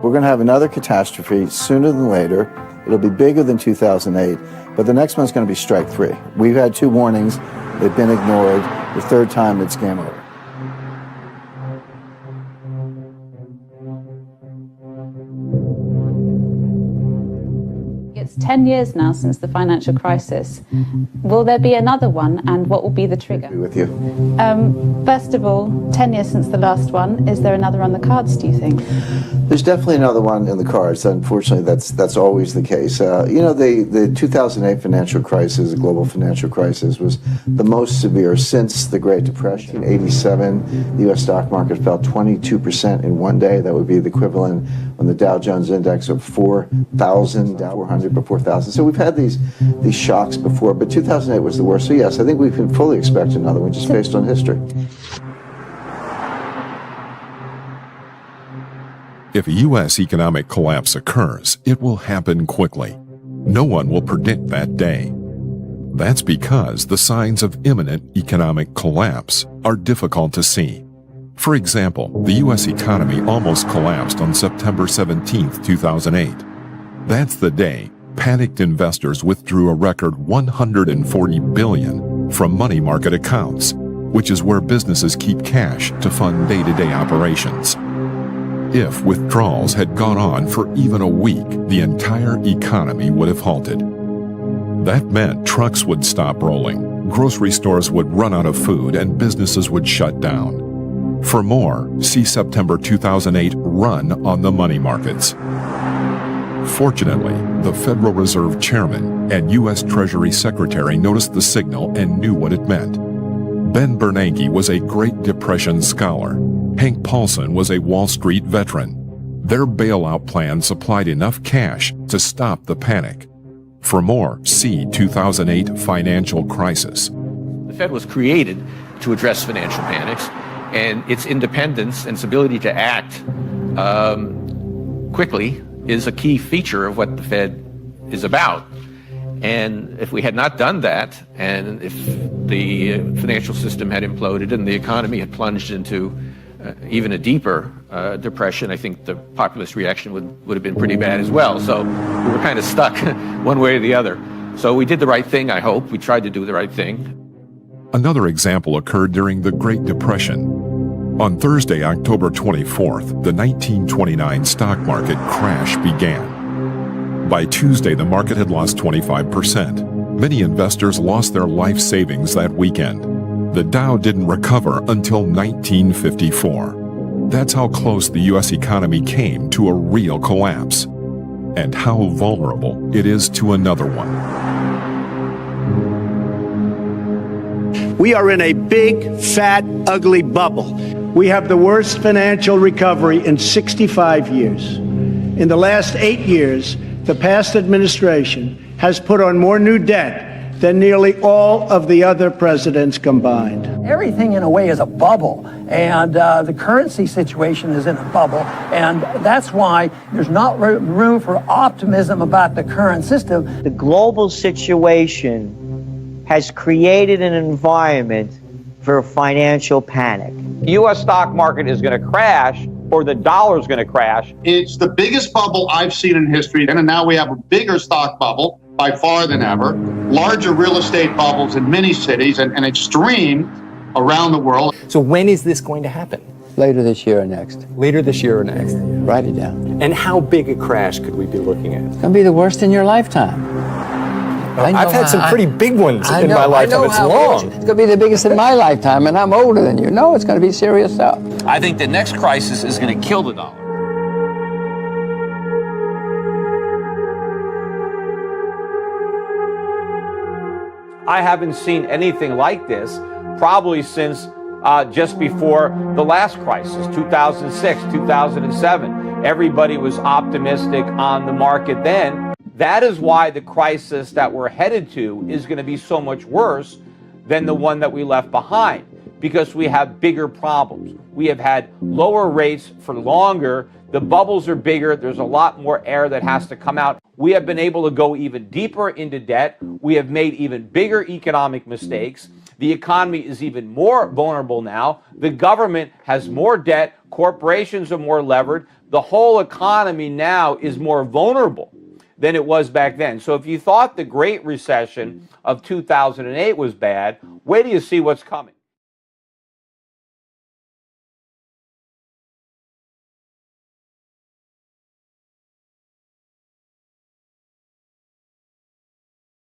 We're going to have another catastrophe sooner than later. It'll be bigger than 2008, but the next one's going to be strike three. We've had 2 warnings. They've been ignored. The 3rd time, it's game over. It's 10 years now since the financial crisis. Will there be another one, and what will be the trigger? I'll be with you. First of all, 10 years since the last one, is there another on the cards, do you think? There's definitely another one in the cards. Unfortunately, that's always the case. The 2008 financial crisis, the global financial crisis, was the most severe since the Great Depression. In 1987, the U.S. stock market fell 22% in one day. That would be the equivalent on the Dow Jones index of 4,000, Dow 400 before 4,000. So we've had these shocks before, but 2008 was the worst. So yes, I think we can fully expect another one just based on history. If a U.S. economic collapse occurs, it will happen quickly. No one will predict that day. That's because the signs of imminent economic collapse are difficult to see. For example, the U.S. economy almost collapsed on September 17, 2008. That's the day panicked investors withdrew a record $140 billion from money market accounts, which is where businesses keep cash to fund day-to-day operations. If withdrawals had gone on for even a week, the entire economy would have halted. That meant trucks would stop rolling, grocery stores would run out of food, and businesses would shut down. For more, see September 2008 run on the money markets. Fortunately, the Federal Reserve Chairman and U.S. Treasury Secretary noticed the signal and knew what it meant. Ben Bernanke was a Great Depression scholar. Hank Paulson was a Wall Street veteran. Their bailout plan supplied enough cash to stop the panic. For more, see 2008 financial crisis. The Fed was created to address financial panics, and its independence and its ability to act quickly is a key feature of what the Fed is about. And if we had not done that, and if the financial system had imploded and the economy had plunged into even a deeper depression, I think the populist reaction would have been pretty bad as well. So we were kind of stuck one way or the other. So we did the right thing, I hope. We tried to do the right thing. Another example occurred during the Great Depression. On Thursday, October 24th, the 1929 stock market crash began. By Tuesday, the market had lost 25%. Many investors lost their life savings that weekend. The Dow didn't recover until 1954. That's how close the U.S. economy came to a real collapse, and how vulnerable it is to another one. We are in a big, fat, ugly bubble. We have the worst financial recovery in 65 years. In the last 8 years, the past administration has put on more new debt than nearly all of the other presidents combined. Everything, in a way, is a bubble, and the currency situation is in a bubble, and that's why there's not room for optimism about the current system. The global situation has created an environment for financial panic. The U.S. stock market is going to crash, or the dollar is going to crash. It's the biggest bubble I've seen in history, and now we have a bigger stock bubble by far than ever, larger real estate bubbles in many cities, and extreme around the world. So when is this going to happen? Later this year or next. Later this year or next. Write it down. And how big a crash could we be looking at? It's going to be the worst in your lifetime. I've had some pretty big ones in my lifetime. It's long. It's going to be the biggest in my lifetime, and I'm older than you. No, it's going to be serious stuff. I think the next crisis is going to kill the dollar. I haven't seen anything like this probably since just before the last crisis, 2006, 2007. everybody was optimistic on the market then. That is why the crisis that we're headed to is going to be so much worse than the one that we left behind, because we have bigger problems. We have had lower rates for longer. The bubbles are bigger. There's a lot more air that has to come out. We have been able to go even deeper into debt. We have made even bigger economic mistakes. The economy is even more vulnerable now. The government has more debt. Corporations are more levered. The whole economy now is more vulnerable than it was back then. So if you thought the Great Recession of 2008 was bad, wait till you see what's coming.